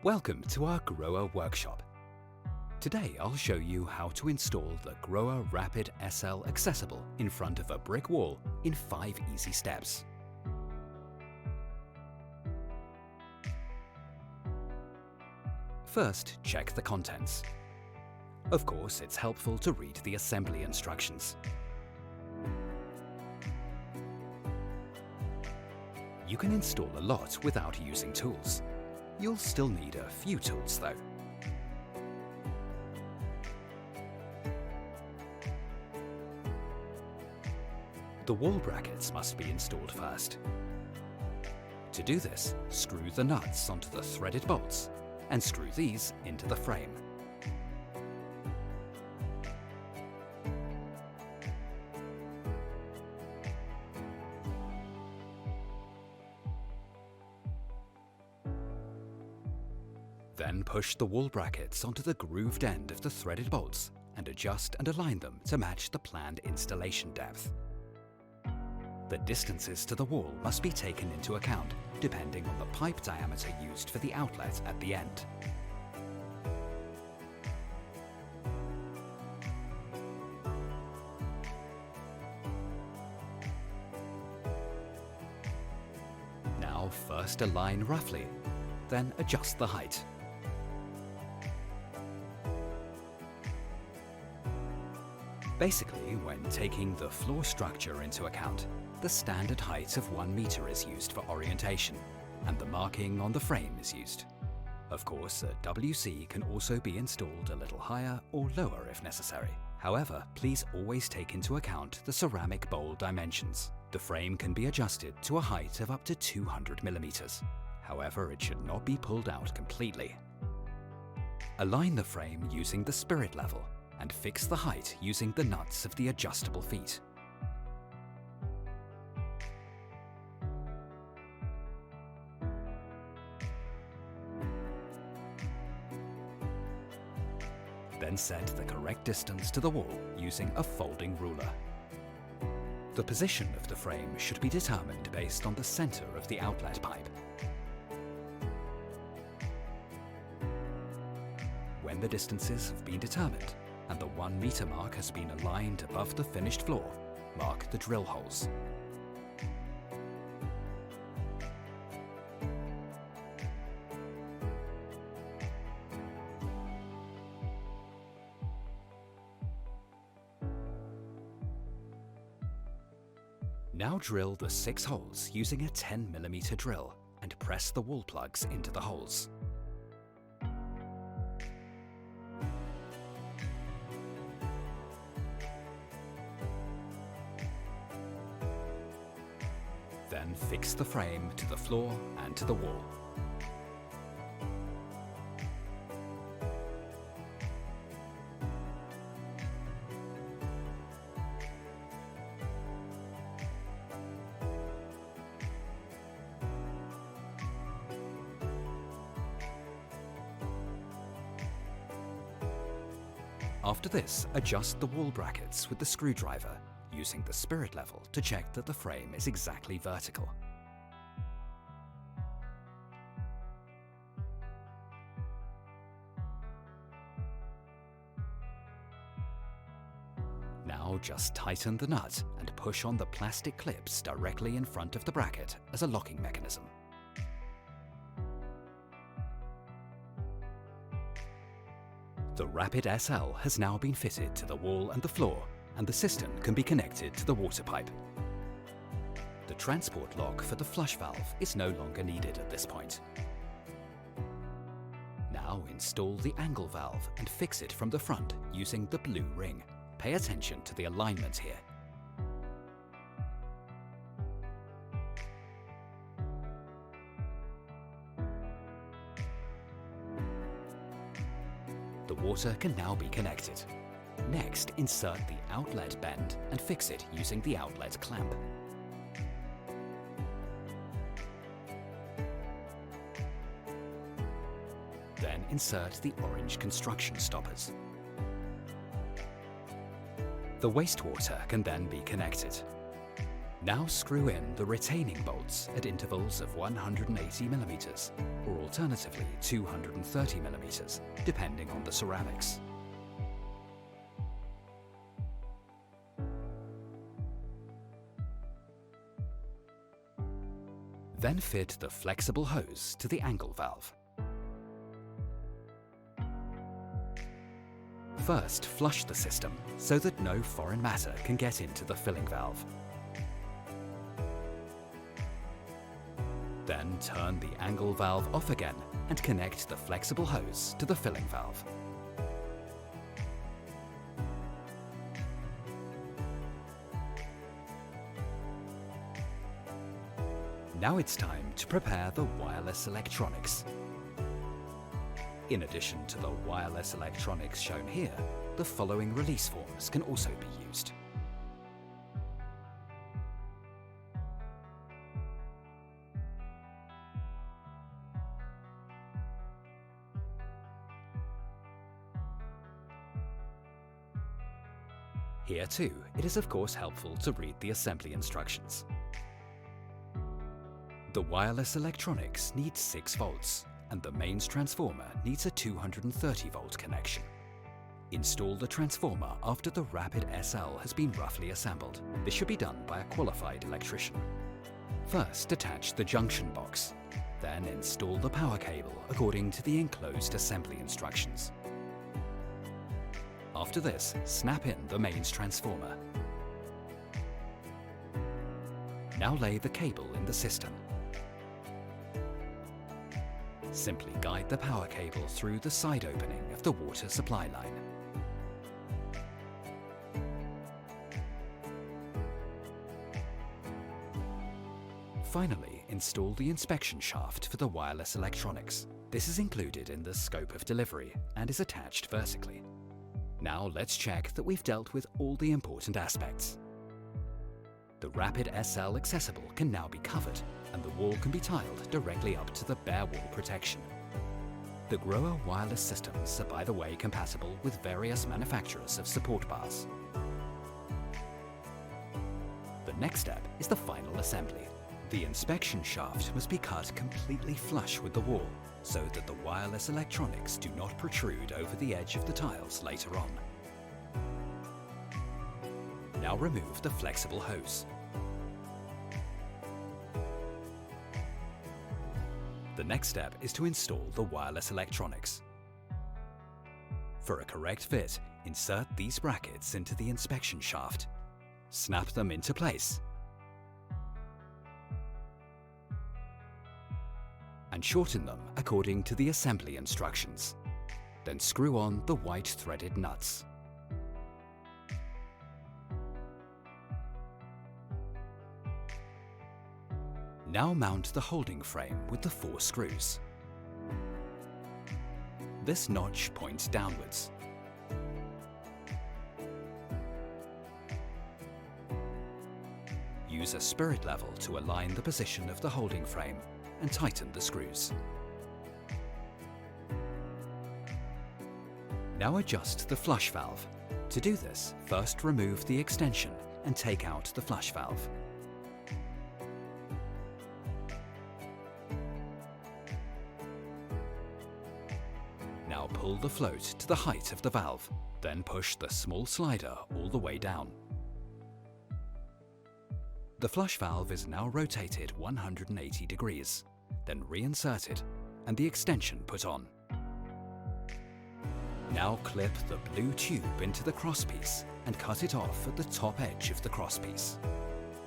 Welcome to our GROHE workshop. Today I'll show you how to install the GROHE Rapid SL Accessible in front of a brick wall in 5 easy steps. First, check the contents. Of course, it's helpful to read the assembly instructions. You can install a lot without using tools. You'll still need a few tools though. The wall brackets must be installed first. To do this, screw the nuts onto the threaded bolts and screw these into the frame. Then push the wall brackets onto the grooved end of the threaded bolts and adjust and align them to match the planned installation depth. The distances to the wall must be taken into account depending on the pipe diameter used for the outlet at the end. Now first align roughly, then adjust the height. Basically, when taking the floor structure into account, the standard height of 1 meter is used for orientation, and the marking on the frame is used. Of course, a WC can also be installed a little higher or lower if necessary. However, please always take into account the ceramic bowl dimensions. The frame can be adjusted to a height of up to 200 millimeters. However, it should not be pulled out completely. Align the frame using the spirit level and fix the height using the nuts of the adjustable feet. Then set the correct distance to the wall using a folding ruler. The position of the frame should be determined based on the center of the outlet pipe. When the distances have been determined and the 1 meter mark has been aligned above the finished floor, mark the drill holes. Now drill the 6 holes using a 10mm drill and press the wall plugs into the holes. Then fix the frame to the floor and to the wall. After this, adjust the wall brackets with the screwdriver, using the spirit level to check that the frame is exactly vertical. Now just tighten the nut and push on the plastic clips directly in front of the bracket as a locking mechanism. The Rapid SL has now been fitted to the wall and the floor, and the cistern can be connected to the water pipe. The transport lock for the flush valve is no longer needed at this point. Now install the angle valve and fix it from the front using the blue ring. Pay attention to the alignment here. The water can now be connected. Next, insert the outlet bend and fix it using the outlet clamp. Then insert the orange construction stoppers. The wastewater can then be connected. Now screw in the retaining bolts at intervals of 180 mm, or alternatively 230 mm, depending on the ceramics. Then fit the flexible hose to the angle valve. First, flush the system so that no foreign matter can get into the filling valve. Then turn the angle valve off again and connect the flexible hose to the filling valve. Now it's time to prepare the wireless electronics. In addition to the wireless electronics shown here, the following release forms can also be used. Here too, it is of course helpful to read the assembly instructions. The wireless electronics needs 6 volts, and the mains transformer needs a 230 volt connection. Install the transformer after the Rapid SL has been roughly assembled. This should be done by a qualified electrician. First, attach the junction box. Then install the power cable according to the enclosed assembly instructions. After this, snap in the mains transformer. Now lay the cable in the system. Simply guide the power cable through the side opening of the water supply line. Finally, install the inspection shaft for the wireless electronics. This is included in the scope of delivery and is attached vertically. Now let's check that we've dealt with all the important aspects. The Rapid SL accessible can now be covered, and the wall can be tiled directly up to the bare wall protection. The GROHE wireless systems are, by the way, compatible with various manufacturers of support bars. The next step is the final assembly. The inspection shaft must be cut completely flush with the wall, so that the wireless electronics do not protrude over the edge of the tiles later on. Now remove the flexible hose. The next step is to install the wireless electronics. For a correct fit, insert these brackets into the inspection shaft. Snap them into place. And shorten them according to the assembly instructions. Then screw on the white threaded nuts. Now mount the holding frame with the 4 screws. This notch points downwards. Use a spirit level to align the position of the holding frame and tighten the screws. Now adjust the flush valve. To do this, first remove the extension and take out the flush valve. Now pull the float to the height of the valve, then push the small slider all the way down. The flush valve is now rotated 180 degrees, then reinserted and the extension put on. Now clip the blue tube into the crosspiece and cut it off at the top edge of the crosspiece.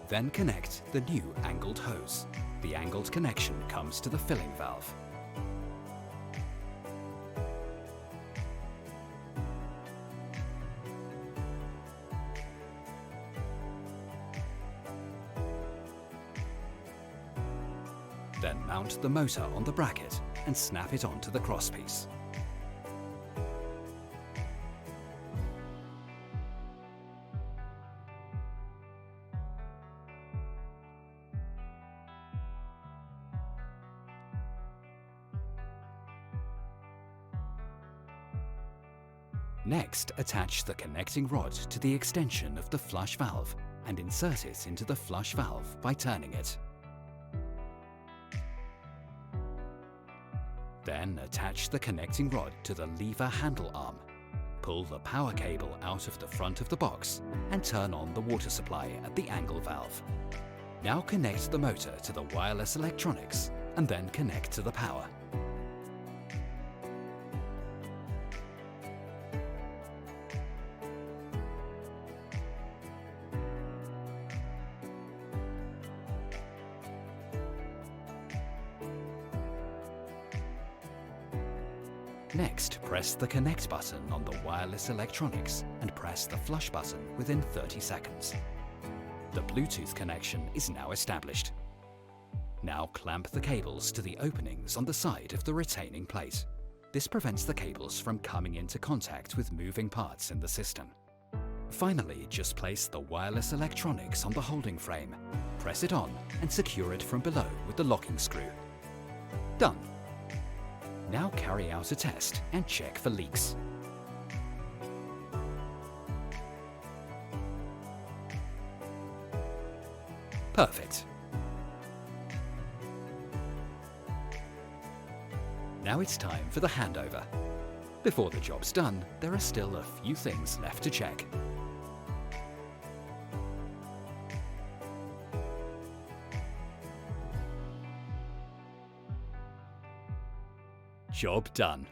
Then connect the new angled hose. The angled connection comes to the filling valve. Then mount the motor on the bracket and snap it onto the crosspiece. Next, attach the connecting rod to the extension of the flush valve and insert it into the flush valve by turning it. Then attach the connecting rod to the lever handle arm. Pull the power cable out of the front of the box and turn on the water supply at the angle valve. Now connect the motor to the wireless electronics and then connect to the power. Next, press the connect button on the wireless electronics and press the flush button within 30 seconds. The Bluetooth connection is now established. Now clamp the cables to the openings on the side of the retaining plate. This prevents the cables from coming into contact with moving parts in the system. Finally, just place the wireless electronics on the holding frame, press it on and secure it from below with the locking screw. Done! Now carry out a test and check for leaks. Perfect. Now it's time for the handover. Before the job's done, there are still a few things left to check. Job done.